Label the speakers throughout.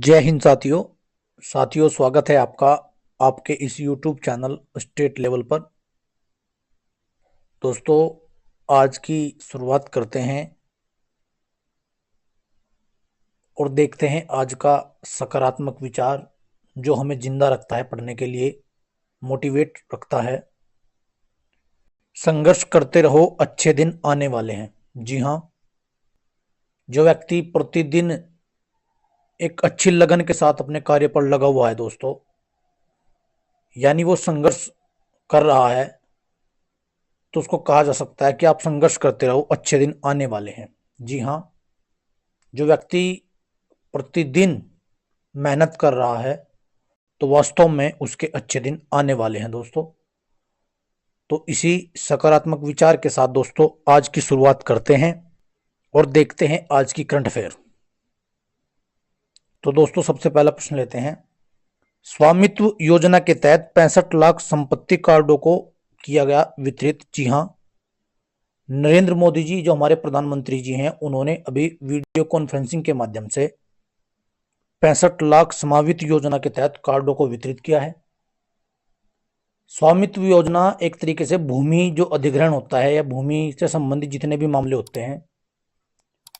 Speaker 1: जय हिंद साथियों। स्वागत है आपका आपके इस YouTube चैनल स्टेट लेवल पर। दोस्तों, आज की शुरुआत करते हैं और देखते हैं आज का सकारात्मक विचार जो हमें जिंदा रखता है, पढ़ने के लिए मोटिवेट रखता है। संघर्ष करते रहो, अच्छे दिन आने वाले हैं। जी हाँ, जो व्यक्ति प्रतिदिन एक अच्छी लगन के साथ अपने कार्य पर लगा हुआ है दोस्तों, यानी वो संघर्ष कर रहा है, तो उसको कहा जा सकता है कि आप संघर्ष करते रहो, अच्छे दिन आने वाले हैं। जी हाँ, जो व्यक्ति प्रतिदिन मेहनत कर रहा है तो वास्तव में उसके अच्छे दिन आने वाले हैं दोस्तों। तो इसी सकारात्मक विचार के साथ दोस्तों आज की शुरुआत करते हैं और देखते हैं आज की करंट अफेयर। तो दोस्तों, सबसे पहला प्रश्न लेते हैं। स्वामित्व योजना के तहत 65 लाख संपत्ति कार्डों को किया गया वितरित। जी हाँ, नरेंद्र मोदी जी जो हमारे प्रधानमंत्री जी हैं, उन्होंने अभी वीडियो कॉन्फ्रेंसिंग के माध्यम से 65 लाख समावित योजना के तहत कार्डों को वितरित किया है। स्वामित्व योजना एक तरीके से भूमि जो अधिग्रहण होता है या भूमि से संबंधित जितने भी मामले होते हैं,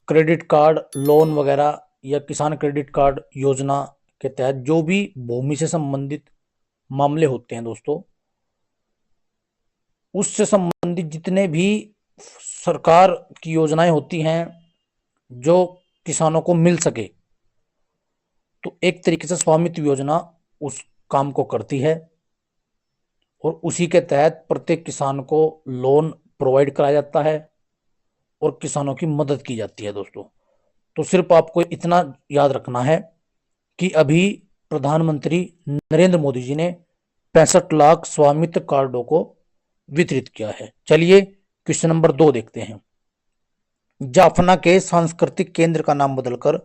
Speaker 1: क्रेडिट कार्ड, लोन वगैरह या किसान क्रेडिट कार्ड योजना के तहत जो भी भूमि से संबंधित मामले होते हैं दोस्तों, उससे संबंधित जितने भी सरकार की योजनाएं होती हैं जो किसानों को मिल सके, तो एक तरीके से स्वामित्व योजना उस काम को करती है और उसी के तहत प्रत्येक किसान को लोन प्रोवाइड कराया जाता है और किसानों की मदद की जाती है दोस्तों। तो सिर्फ आपको इतना याद रखना है कि अभी प्रधानमंत्री नरेंद्र मोदी जी ने 65 लाख स्वामित्व कार्डों को वितरित किया है। चलिए क्वेश्चन नंबर 2 देखते हैं। जाफना के सांस्कृतिक केंद्र का नाम बदलकर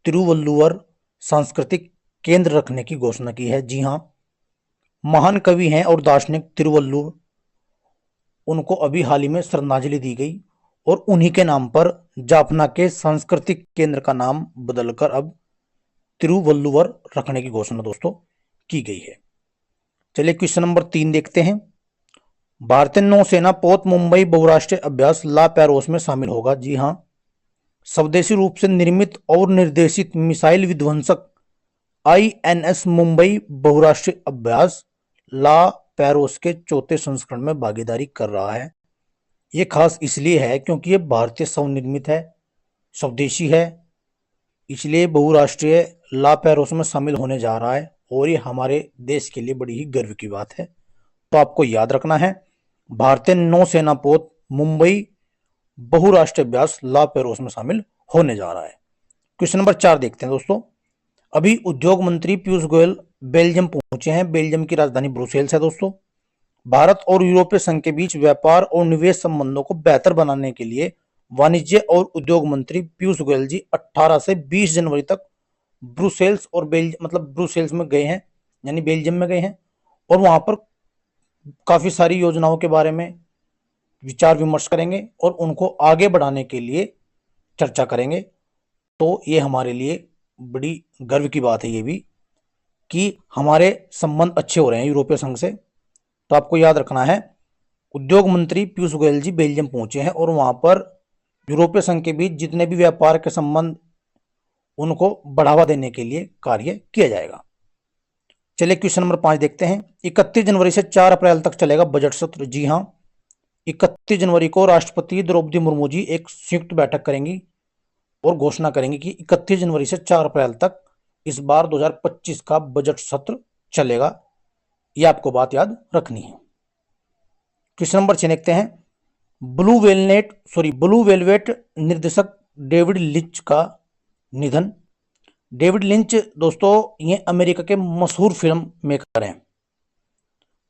Speaker 1: तिरुवल्लुवर सांस्कृतिक केंद्र रखने की घोषणा की है। जी हाँ, महान कवि हैं और दार्शनिक तिरुवल्लुवर, उनको अभी हाल ही में श्रद्धांजलि दी गई और उन्हीं के नाम पर जाफना के सांस्कृतिक केंद्र का नाम बदलकर अब तिरुवल्लुवर रखने की घोषणा दोस्तों की गई है। चलिए क्वेश्चन नंबर 3 देखते हैं। भारतीय नौसेना पोत मुंबई बहुराष्ट्रीय अभ्यास ला पैरोस में शामिल होगा। जी हाँ, स्वदेशी रूप से निर्मित और निर्देशित मिसाइल विध्वंसक INS मुंबई बहुराष्ट्रीय अभ्यास ला पैरोस के चौथे संस्करण में भागीदारी कर रहा है। ये खास इसलिए है क्योंकि ये भारतीय स्वनिर्मित है, स्वदेशी है, इसलिए बहुराष्ट्रीय ला पैरोस में शामिल होने जा रहा है और ये हमारे देश के लिए बड़ी ही गर्व की बात है। तो आपको याद रखना है, भारतीय नौसेना पोत मुंबई बहुराष्ट्रीय अभ्यास ला पैरोस में शामिल होने जा रहा है। क्वेश्चन नंबर 4 देखते हैं दोस्तों। अभी उद्योग मंत्री पीयूष गोयल बेल्जियम पहुंचे हैं। बेल्जियम की राजधानी ब्रुसेल्स है दोस्तों। भारत और यूरोपीय संघ के बीच व्यापार और निवेश संबंधों को बेहतर बनाने के लिए वाणिज्य और उद्योग मंत्री पीयूष गोयल जी 18 से 20 जनवरी तक ब्रुसेल्स और ब्रुसेल्स में गए हैं, यानी बेल्जियम में गए हैं और वहां पर काफी सारी योजनाओं के बारे में विचार विमर्श करेंगे और उनको आगे बढ़ाने के लिए चर्चा करेंगे। तो ये हमारे लिए बड़ी गर्व की बात है ये भी कि हमारे संबंध अच्छे हो रहे हैं यूरोपीय संघ से। तो आपको याद रखना है, उद्योग मंत्री पीयूष गोयल जी बेल्जियम पहुंचे हैं और वहां पर यूरोपीय संघ के बीच जितने भी व्यापार के संबंध उनको बढ़ावा देने के लिए कार्य किया जाएगा। चलिए क्वेश्चन नंबर 5 देखते हैं। 31 जनवरी से 4 अप्रैल तक चलेगा बजट सत्र। जी हाँ, 31 जनवरी को राष्ट्रपति द्रौपदी मुर्मू जी एक संयुक्त बैठक करेंगी और घोषणा करेंगे कि 31 जनवरी से 4 अप्रैल तक इस बार 2025 का बजट सत्र चलेगा। यह आपको बात याद रखनी है। क्वेश्चन नंबर 6 देखते हैं। ब्लू वेलवेट निर्देशक डेविड लिंच का निधन। डेविड लिंच दोस्तों ये अमेरिका के मशहूर फिल्म मेकर हैं।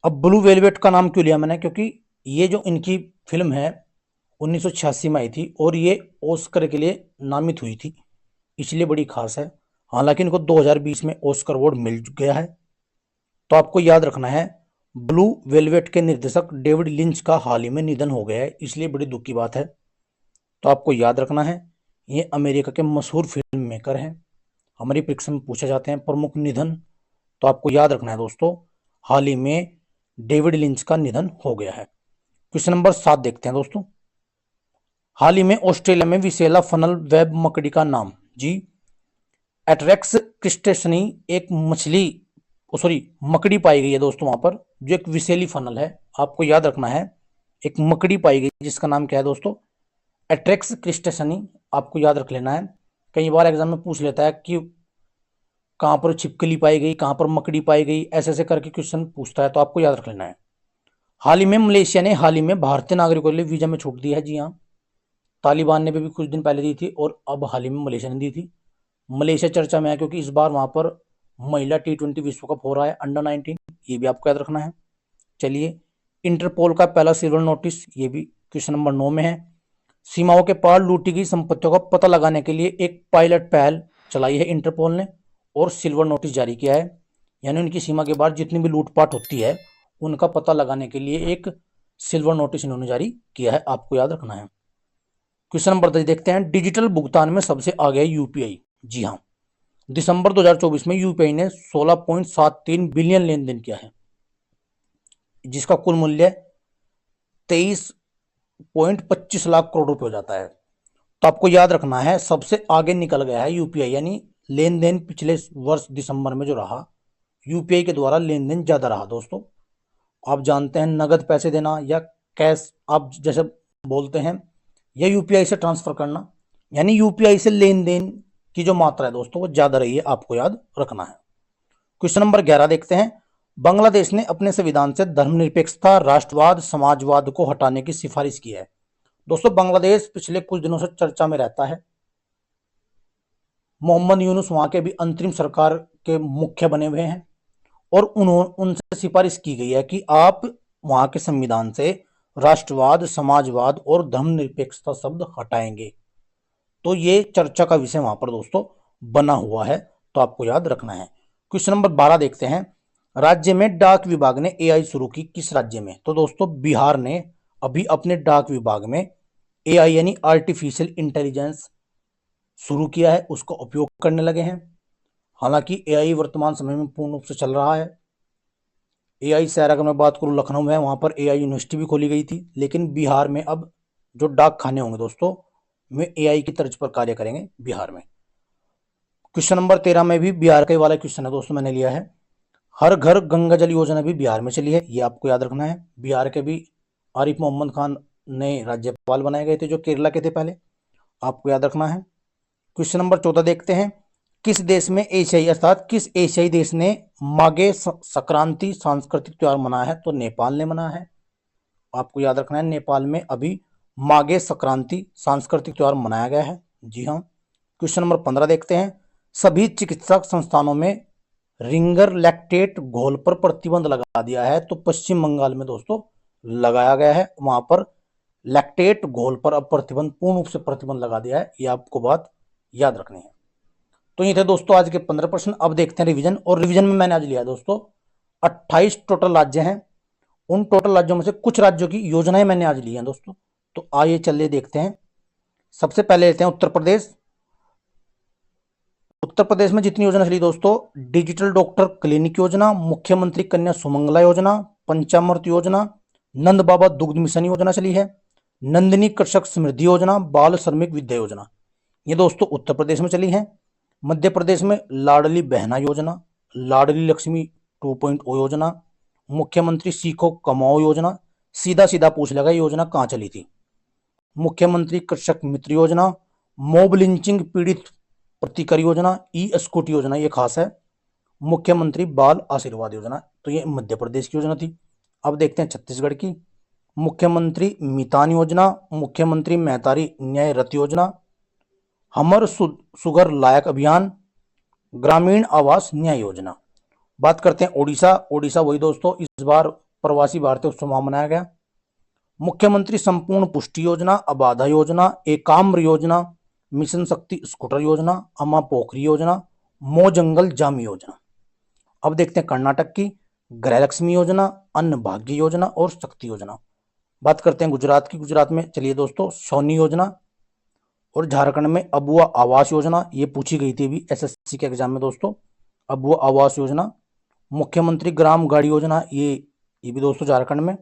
Speaker 1: अब ब्लू वेलवेट का नाम क्यों लिया मैंने, क्योंकि ये जो इनकी फिल्म है 1986 में आई थी और ये ऑस्कर के लिए नामित हुई थी, इसलिए बड़ी खास है। हालांकि इनको 2020 में ऑस्कर अवार्ड मिल गया है। तो आपको याद रखना है, ब्लू वेलवेट के निर्देशक डेविड लिंच का हाल ही में निधन हो गया है, इसलिए बड़ी दुख की बात है। तो आपको याद रखना है, ये अमेरिका के मशहूर फिल्म मेकर हैं। हमारी परीक्षा में पूछे जाते हैं। प्रमुख निधन, तो आपको याद रखना है दोस्तों, हाल ही में डेविड लिंच का निधन हो गया है। क्वेश्चन नंबर 7 देखते हैं दोस्तों। हाल ही में ऑस्ट्रेलिया में विसेला फनल वेब मकड़ी का नाम, जी, एट्रेक्स क्रिस्टेसनी एक मछली, मकड़ी पाई गई है दोस्तों वहां पर, जो एक विसेली फनल है। आपको याद रखना है, एक मकड़ी पाई गई जिसका नाम क्या है दोस्तों, एट्रेक्स क्रिस्टेसनी। आपको याद रख लेना है, कई बार एग्जाम में पूछ लेता है कि कहां पर छिपकली पाई गई, कहां पर मकड़ी पाई गई, ऐसे ऐसे करके क्वेश्चन पूछता है, तो आपको याद रख लेना है। हाल ही में मलेशिया ने हाल ही में भारतीय नागरिकों के लिए वीजा में छूट दी है। जी हाँ, तालिबान ने भी कुछ दिन पहले दी थी और अब हाल ही में मलेशिया ने दी थी। मलेशिया चर्चा में है क्योंकि इस बार वहां पर महिला T20 विश्व कप हो रहा है, अंडर 19, ये भी आपको याद रखना है। चलिए, इंटरपोल का पहला सिल्वर नोटिस, ये भी क्वेश्चन नंबर 9 में है। सीमाओं के पार लूटी गई संपत्तियों का पता लगाने के लिए एक पायलट पहल चलाई है इंटरपोल ने, और सिल्वर नोटिस जारी किया है। यानी उनकी सीमा के बाहर जितनी भी लूटपाट होती है उनका पता लगाने के लिए एक सिल्वर नोटिस इन्होंने जारी किया है, आपको याद रखना है। क्वेश्चन नंबर 10 देखते हैं। डिजिटल भुगतान में सबसे आगे है यूपीआई। जी हाँ, दिसंबर 2024 में यूपीआई ने 16.73 बिलियन लेन देन किया है, जिसका कुल मूल्य 23.25 लाख करोड़ रुपए हो जाता है। तो आपको याद रखना है, सबसे आगे निकल गया है यूपीआई, यानी लेन देन पिछले वर्ष दिसंबर में जो रहा, यूपीआई के द्वारा लेन देन ज्यादा रहा दोस्तों। आप जानते हैं नगद पैसे देना या कैश आप जैसे बोलते हैं, या यूपीआई से ट्रांसफर करना, यानी यूपीआई से लेन देन की जो मात्रा है दोस्तों वो ज्यादा रही है, आपको याद रखना है। क्वेश्चन नंबर 11 देखते हैं। बांग्लादेश ने अपने संविधान से धर्मनिरपेक्षता, राष्ट्रवाद, समाजवाद को हटाने की सिफारिश की है। दोस्तों, बांग्लादेश पिछले कुछ दिनों से चर्चा में रहता है। मोहम्मद यूनुस वहां के भी अंतरिम सरकार के मुख्य बने हुए हैं, और उनसे सिफारिश की गई है कि आप वहां के संविधान से राष्ट्रवाद, समाजवाद और धर्मनिरपेक्षता शब्द हटाएंगे। तो ये चर्चा का विषय वहां पर दोस्तों बना हुआ है, तो आपको याद रखना है। क्वेश्चन नंबर 12 देखते हैं। राज्य में डाक विभाग ने एआई शुरू की, किस राज्य में? तो दोस्तों, बिहार ने अभी अपने डाक विभाग में एआई यानी आर्टिफिशियल इंटेलिजेंस शुरू किया है, उसका उपयोग करने लगे हैं। हालांकि एआई वर्तमान समय में पूर्ण रूप से चल रहा है। एआई शहर अगर मैं बात करूं लखनऊ में, वहां पर एआई यूनिवर्सिटी भी खोली गई थी, लेकिन बिहार में अब जो डाक खाने होंगे दोस्तों में एआई की तर्ज पर कार्य करेंगे बिहार में। क्वेश्चन नंबर 13 में भी बिहार का वाला क्वेश्चन है दोस्तों, मैंने लिया है। हर घर गंगा जल योजना भी बिहार में चली है, ये आपको याद रखना है। बिहार के भी आरिफ मोहम्मद खान ने राज्यपाल बनाए गए थे, जो केरला के थे पहले, आपको याद रखना है। क्वेश्चन नंबर 14 देखते हैं। किस देश में एशियाई अर्थात किस एशियाई देश ने माघे संक्रांति सांस्कृतिक त्योहार मनाया है? तो नेपाल ने मनाया है, आपको याद रखना है। नेपाल में अभी माघे संक्रांति सांस्कृतिक त्योहार मनाया गया है। जी हाँ। क्वेश्चन नंबर 15 देखते हैं। सभी चिकित्सा संस्थानों में रिंगर लैक्टेट घोल पर प्रतिबंध लगा दिया है, तो पश्चिम बंगाल में दोस्तों लगाया गया है, वहां पर लैक्टेट घोल पर अब प्रतिबंध, पूर्ण रूप से प्रतिबंध लगा दिया है, ये आपको बात याद रखनी है। तो ये थे दोस्तों आज के 15 प्रश्न। अब देखते हैं रिवीजन, और रिवीजन में मैंने आज लिया दोस्तों 28 टोटल राज्य हैं। उन टोटल राज्यों में से कुछ राज्यों की योजनाएं मैंने आज ली हैं दोस्तों, तो आइए चलिए देखते हैं। सबसे पहले लेते हैं उत्तर प्रदेश। उत्तर प्रदेश में जितनी योजना चली दोस्तों, डिजिटल डॉक्टर क्लिनिक योजना, मुख्यमंत्री कन्या सुमंगला योजना, पंचामृत योजना, नंद बाबा दुग्ध मिशन योजना चली है, नंदिनी कृषक समृद्धि योजना, बाल श्रमिक विद्या योजना, ये दोस्तों उत्तर प्रदेश में चली है। मध्य प्रदेश में लाडली बहना योजना, लाडली लक्ष्मी 2.0 योजना, मुख्यमंत्री सीखो कमाओ योजना। सीधा सीधा पूछ लेगा योजना कहां चली थी। मुख्यमंत्री कृषक मित्र योजना, मोब लिंचिंग पीड़ित प्रतिकर योजना, ई स्कूटी योजना, ये खास है। मुख्यमंत्री बाल आशीर्वाद योजना, तो ये मध्य प्रदेश की योजना थी। अब देखते हैं छत्तीसगढ़ की। मुख्यमंत्री मितान योजना, मुख्यमंत्री मेहतारी न्याय रथ योजना, हमर सुगर लायक अभियान, ग्रामीण आवास न्याय योजना। बात करते हैं ओडिशा। ओडिशा वही दोस्तों, इस बार प्रवासी भारतीय उत्सव मनाया गया। मुख्यमंत्री संपूर्ण पुष्टि योजना, अबाधा योजना, एकाम्र योजना, मिशन शक्ति स्कूटर योजना, अम्मा पोखरी योजना, मो जंगल जाम योजना। अब देखते हैं कर्नाटक की। गृहलक्ष्मी योजना, अन्न भाग्य योजना और शक्ति योजना। बात करते हैं गुजरात की। गुजरात में चलिए दोस्तों, सोनी योजना, और झारखंड में अबुआ आवास योजना, ये पूछी गई थी अभी एसएससी के एग्जाम में दोस्तों, अबुआ आवास योजना। मुख्यमंत्री ग्राम गाड़ी योजना, ये भी दोस्तों झारखंड में।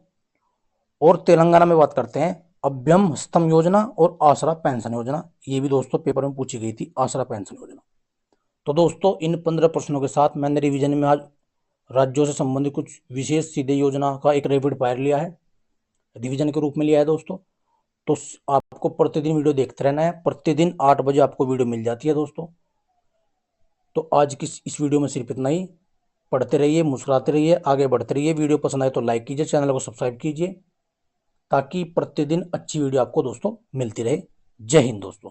Speaker 1: और तेलंगाना में बात करते हैं, अभ्यम हस्तम योजना और आसरा पेंशन योजना, ये भी दोस्तों पेपर में पूछी गई थी, आसरा पेंशन योजना। तो दोस्तों इन 15 प्रश्नों के साथ मैंने रिवीजन में आज राज्यों से संबंधित कुछ विशेष सीधे योजना का एक रैपिड फायर लिया है, रिवीजन के रूप में लिया है दोस्तों। तो आपको प्रतिदिन वीडियो देखते रहना है, प्रतिदिन 8 बजे आपको वीडियो मिल जाती है दोस्तों। तो आज की इस वीडियो में सिर्फ इतना ही। पढ़ते रहिए, मुस्कुराते रहिए, आगे बढ़ते रहिए। वीडियो पसंद आए तो लाइक कीजिए, चैनल को सब्सक्राइब कीजिए, ताकि प्रतिदिन अच्छी वीडियो आपको दोस्तों मिलती रहे। जय हिंद दोस्तों।